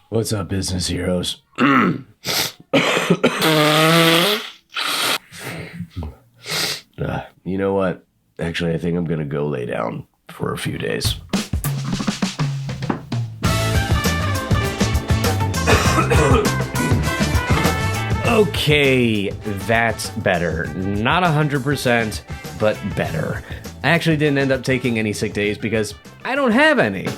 What's up, business heroes? You know what? Actually, I think I'm gonna go lay down for a few days. Okay, that's better. Not 100%, but better. I actually didn't end up taking any sick days because I don't have any.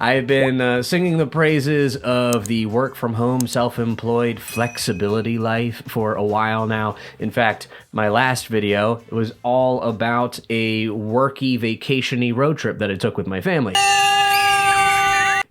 I've been singing the praises of the work from home, self-employed flexibility life for a while now. In fact, my last video was all about a worky, vacation-y road trip that I took with my family.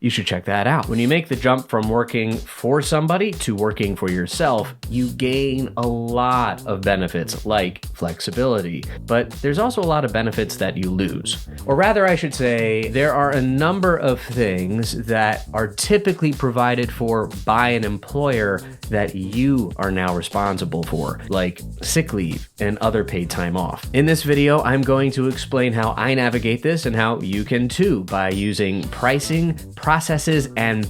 You should check that out. When you make the jump from working for somebody to working for yourself, you gain a lot of benefits like flexibility, but there's also a lot of benefits that you lose. Or rather, I should say, there are a number of things that are typically provided for by an employer that you are now responsible for, like sick leave and other paid time off. In this video, I'm going to explain how I navigate this and how you can too by using pricing, processes, and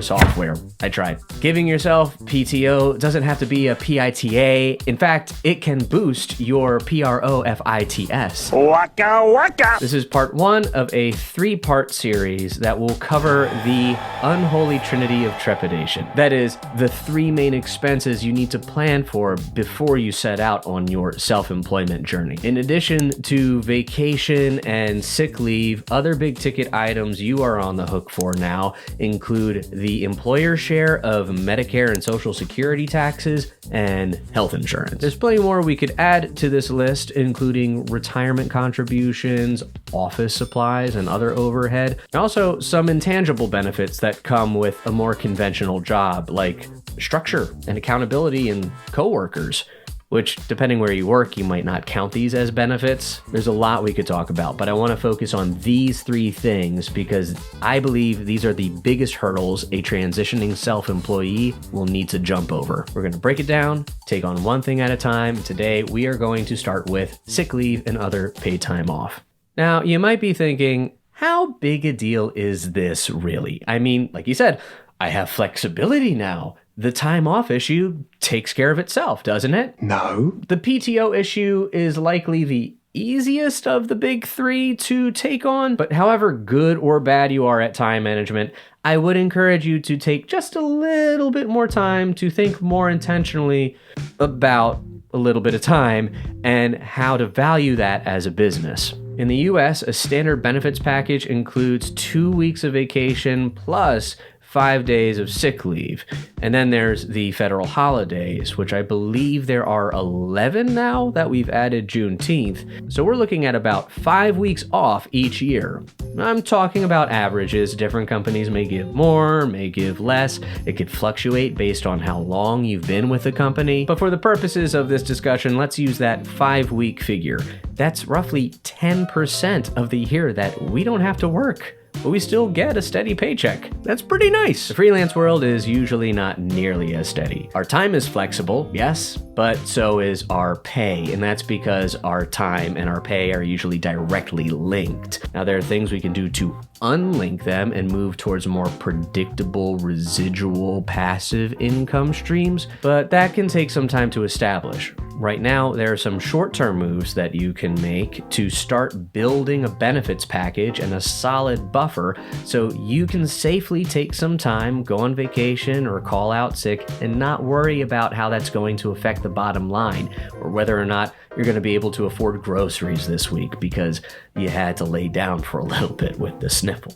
software. I tried. Giving yourself PTO doesn't have to be a PITA. In fact, it can boost your PROFITS. Waka waka! This is part one of a 3-part series that will cover the unholy trinity of trepidation. That is, the 3 main expenses you need to plan for before you set out on your self-employment journey. In addition to vacation and sick leave, other big ticket items you are on the hook for now include the employer share of Medicare and Social Security taxes and health insurance. There's plenty more we could add to this list, including retirement contributions, office supplies, and other overhead, and also some intangible benefits that come with a more conventional job, like structure and accountability and coworkers, which, depending where you work, you might not count these as benefits. There's a lot we could talk about, but I want to focus on these 3 things because I believe these are the biggest hurdles a transitioning self-employee will need to jump over. We're going to break it down, take on one thing at a time. Today, we are going to start with sick leave and other paid time off. Now, you might be thinking, how big a deal is this really? I mean, like you said, I have flexibility now. The time off issue takes care of itself, doesn't it? No. The PTO issue is likely the easiest of the big 3 to take on, but however good or bad you are at time management, I would encourage you to take just a little bit more time to think more intentionally about a little bit of time and how to value that as a business. In the US, a standard benefits package includes 2 weeks of vacation plus 5 days of sick leave. And then there's the federal holidays, which I believe there are 11 now that we've added Juneteenth. So we're looking at about 5 weeks off each year. I'm talking about averages. Different companies may give more, may give less. It could fluctuate based on how long you've been with the company. But for the purposes of this discussion, let's use that 5-week figure. That's roughly 10% of the year that we don't have to work, but we still get a steady paycheck. That's pretty nice. The freelance world is usually not nearly as steady. Our time is flexible, yes, but so is our pay, and that's because our time and our pay are usually directly linked. Now, there are things we can do to unlink them and move towards more predictable, residual, passive income streams, but that can take some time to establish. Right now, there are some short-term moves that you can make to start building a benefits package and a solid buffer so you can safely take some time, go on vacation or call out sick, and not worry about how that's going to affect the bottom line or whether or not you're going to be able to afford groceries this week because you had to lay down for a little bit with the sniffle.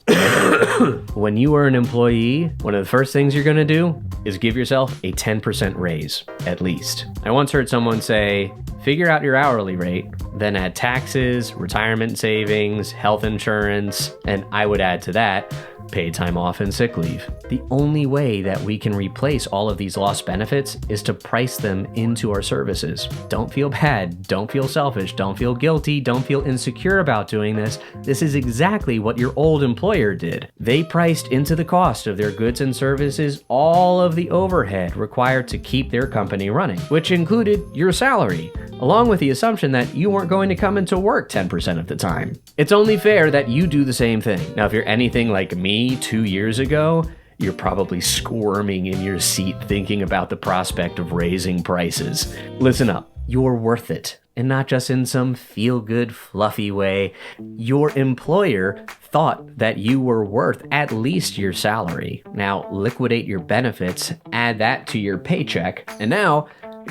When you are an employee, one of the first things you're going to do is give yourself a 10% raise, at least. I once heard someone say, figure out your hourly rate, then add taxes, retirement savings, health insurance, and I would add to that paid time off and sick leave. The only way that we can replace all of these lost benefits is to price them into our services. Don't feel bad, don't feel selfish, don't feel guilty, don't feel insecure about doing this. This is exactly what your old employer did. They priced into the cost of their goods and services all of the overhead required to keep their company running, which included your salary, along with the assumption that you weren't going to come into work 10% of the time. It's only fair that you do the same thing. Now, if you're anything like me 2 years ago, you're probably squirming in your seat thinking about the prospect of raising prices. Listen up, you're worth it. And not just in some feel-good, fluffy way. Your employer thought that you were worth at least your salary. Now, liquidate your benefits, add that to your paycheck, and now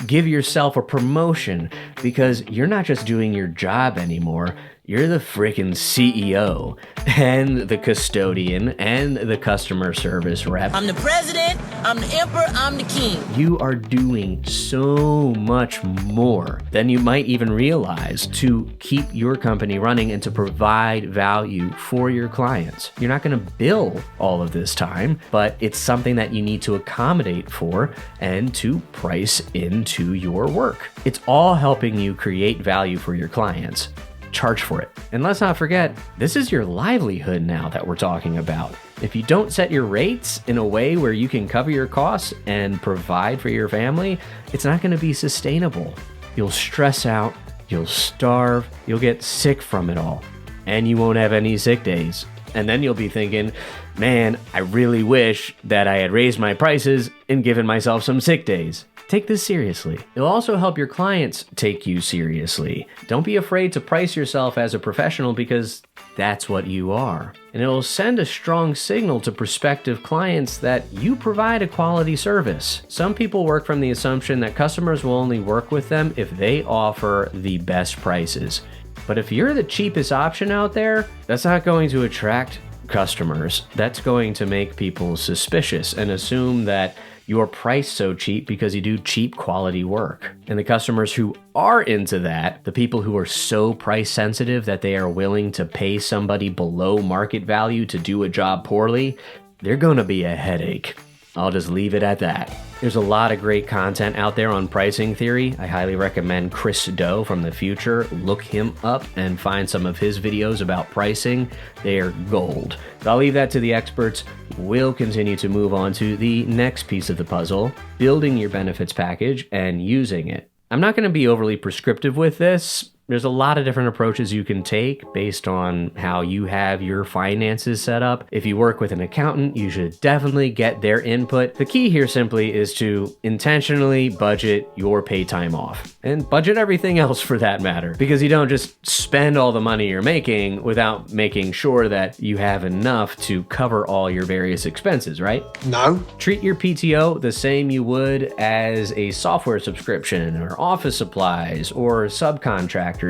give yourself a promotion because you're not just doing your job anymore. You're the freaking CEO and the custodian and the customer service rep. I'm the president, I'm the emperor, I'm the king. You are doing so much more than you might even realize to keep your company running and to provide value for your clients. You're not going to bill all of this time, but it's something that you need to accommodate for and to price into your work. It's all helping you create value for your clients. Charge for it. And let's not forget, this is your livelihood now that we're talking about. If you don't set your rates in a way where you can cover your costs and provide for your family, it's not going to be sustainable. You'll stress out, you'll starve, you'll get sick from it all, and you won't have any sick days. And then you'll be thinking, man, I really wish that I had raised my prices and given myself some sick days. Take this seriously. It'll also help your clients take you seriously. Don't be afraid to price yourself as a professional because that's what you are. And it'll send a strong signal to prospective clients that you provide a quality service. Some people work from the assumption that customers will only work with them if they offer the best prices. But if you're the cheapest option out there, that's not going to attract customers. That's going to make people suspicious and assume that you're priced so cheap because you do cheap quality work. And the customers who are into that, the people who are so price sensitive that they are willing to pay somebody below market value to do a job poorly, they're gonna be a headache. I'll just leave it at that. There's a lot of great content out there on pricing theory. I highly recommend Chris Do from the future. Look him up and find some of his videos about pricing. They are gold. But I'll leave that to the experts. We'll continue to move on to the next piece of the puzzle, building your benefits package and using it. I'm not going to be overly prescriptive with this. There's a lot of different approaches you can take based on how you have your finances set up. If you work with an accountant, you should definitely get their input. The key here simply is to intentionally budget your pay time off and budget everything else for that matter, because you don't just spend all the money you're making without making sure that you have enough to cover all your various expenses, right? No. Treat your PTO the same you would as a software subscription or office supplies or subcontractors.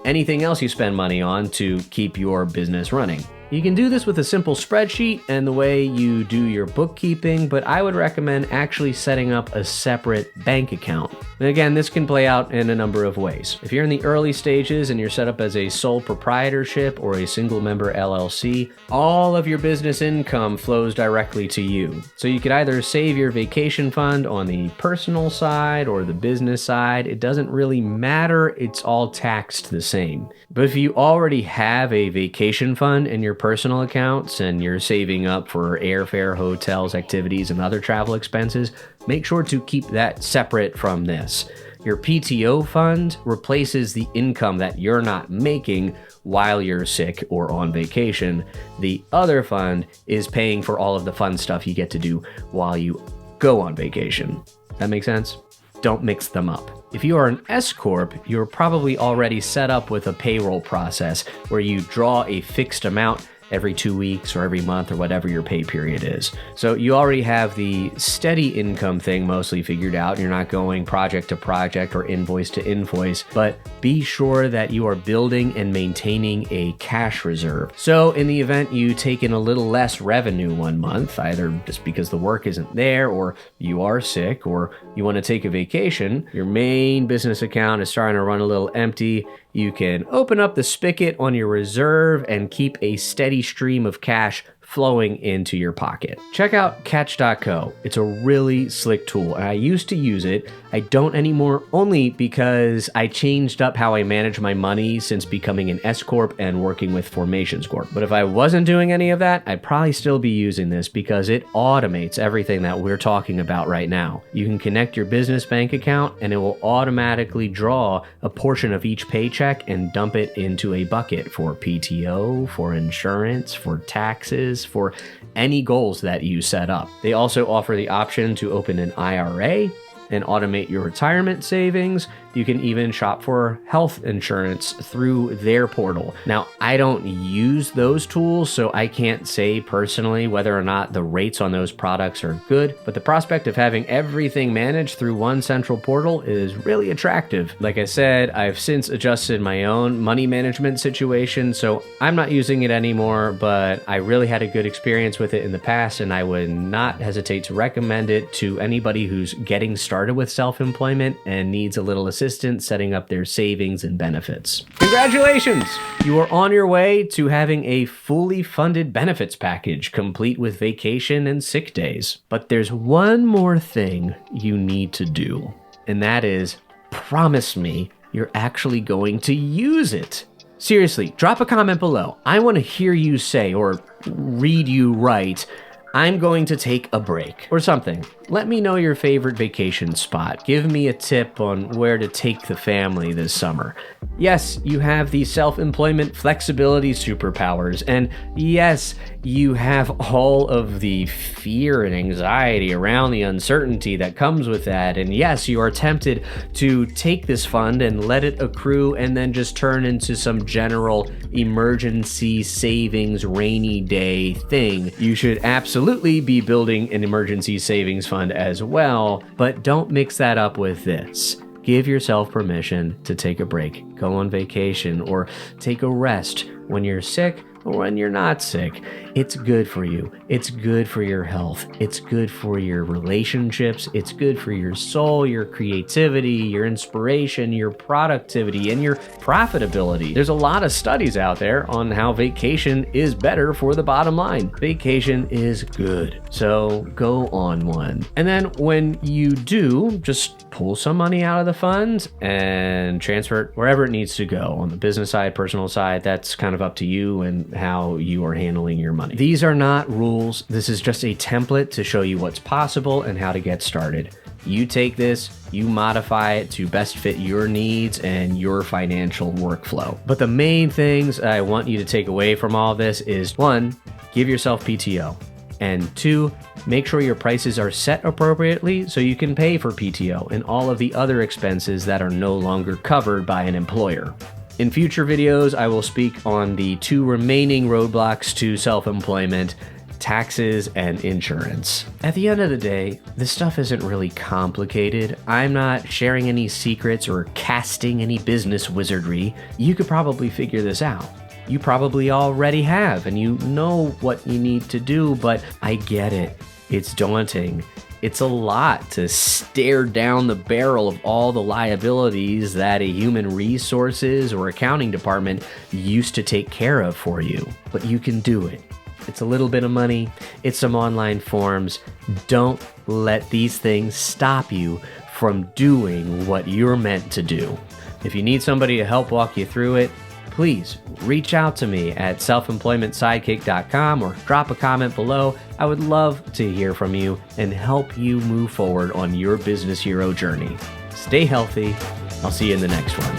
Anything else you spend money on to keep your business running. You can do this with a simple spreadsheet and the way you do your bookkeeping, but I would recommend actually setting up a separate bank account. And again, this can play out in a number of ways. If you're in the early stages and you're set up as a sole proprietorship or a single member LLC, all of your business income flows directly to you. So you could either save your vacation fund on the personal side or the business side. It doesn't really matter. It's all taxed the same. But if you already have a vacation fund in your personal accounts and you're saving up for airfare, hotels, activities, and other travel expenses, make sure to keep that separate from this. Your PTO fund replaces the income that you're not making while you're sick or on vacation. The other fund is paying for all of the fun stuff you get to do while you go on vacation. That make sense? Don't mix them up. If you are an S-Corp, you're probably already set up with a payroll process where you draw a fixed amount every 2 weeks or every month or whatever your pay period is. So you already have the steady income thing mostly figured out. You're not going project to project or invoice to invoice, but be sure that you are building and maintaining a cash reserve. So in the event you take in a little less revenue one month, either just because the work isn't there or you are sick or you want to take a vacation, your main business account is starting to run a little empty, you can open up the spigot on your reserve and keep a steady stream of cash flowing into your pocket. Check out Catch.co. It's a really slick tool, and I used to use it. I don't anymore, only because I changed up how I manage my money since becoming an S Corp and working with Formations Corp. But if I wasn't doing any of that, I'd probably still be using this because it automates everything that we're talking about right now. You can connect your business bank account and it will automatically draw a portion of each paycheck and dump it into a bucket for PTO, for insurance, for taxes, for any goals that you set up. They also offer the option to open an IRA and automate your retirement savings. You can even shop for health insurance through their portal. Now, I don't use those tools, so I can't say personally whether or not the rates on those products are good, but the prospect of having everything managed through one central portal is really attractive. Like I said, I've since adjusted my own money management situation, so I'm not using it anymore, but I really had a good experience with it in the past, and I would not hesitate to recommend it to anybody who's getting started with self-employment and needs a little assistance setting up their savings and benefits. Congratulations! You are on your way to having a fully funded benefits package complete with vacation and sick days. But there's one more thing you need to do, and that is promise me you're actually going to use it. Seriously, drop a comment below. I want to hear you say or read you write, "I'm going to take a break," or something. Let me know your favorite vacation spot. Give me a tip on where to take the family this summer. Yes, you have the self-employment flexibility superpowers, and yes, you have all of the fear and anxiety around the uncertainty that comes with that, and yes, you are tempted to take this fund and let it accrue and then just turn into some general emergency savings rainy day thing. You should absolutely be building an emergency savings fund as well, but don't mix that up with this. Give yourself permission to take a break, go on vacation, or take a rest when you're sick or when you're not sick. It's good for you. It's good for your health. It's good for your relationships. It's good for your soul, your creativity, your inspiration, your productivity, and your profitability. There's a lot of studies out there on how vacation is better for the bottom line. Vacation is good, so go on one. And then when you do, just pull some money out of the fund and transfer it wherever it needs to go. On the business side, personal side, that's kind of up to you and how you are handling your money. These are not rules. This is just a template to show you what's possible and how to get started. You take this, you modify it to best fit your needs and your financial workflow. But the main things I want you to take away from all this is, 1, give yourself PTO. And 2, make sure your prices are set appropriately so you can pay for PTO and all of the other expenses that are no longer covered by an employer. In future videos, I will speak on the 2 remaining roadblocks to self-employment: taxes and insurance. At the end of the day, this stuff isn't really complicated. I'm not sharing any secrets or casting any business wizardry. You could probably figure this out. You probably already have, and you know what you need to do, but I get it. It's daunting. It's a lot to stare down the barrel of all the liabilities that a human resources or accounting department used to take care of for you. But you can do it. It's a little bit of money. It's some online forms. Don't let these things stop you from doing what you're meant to do. If you need somebody to help walk you through it, please reach out to me at selfemploymentsidekick.com or drop a comment below. I would love to hear from you and help you move forward on your business hero journey. Stay healthy. I'll see you in the next one.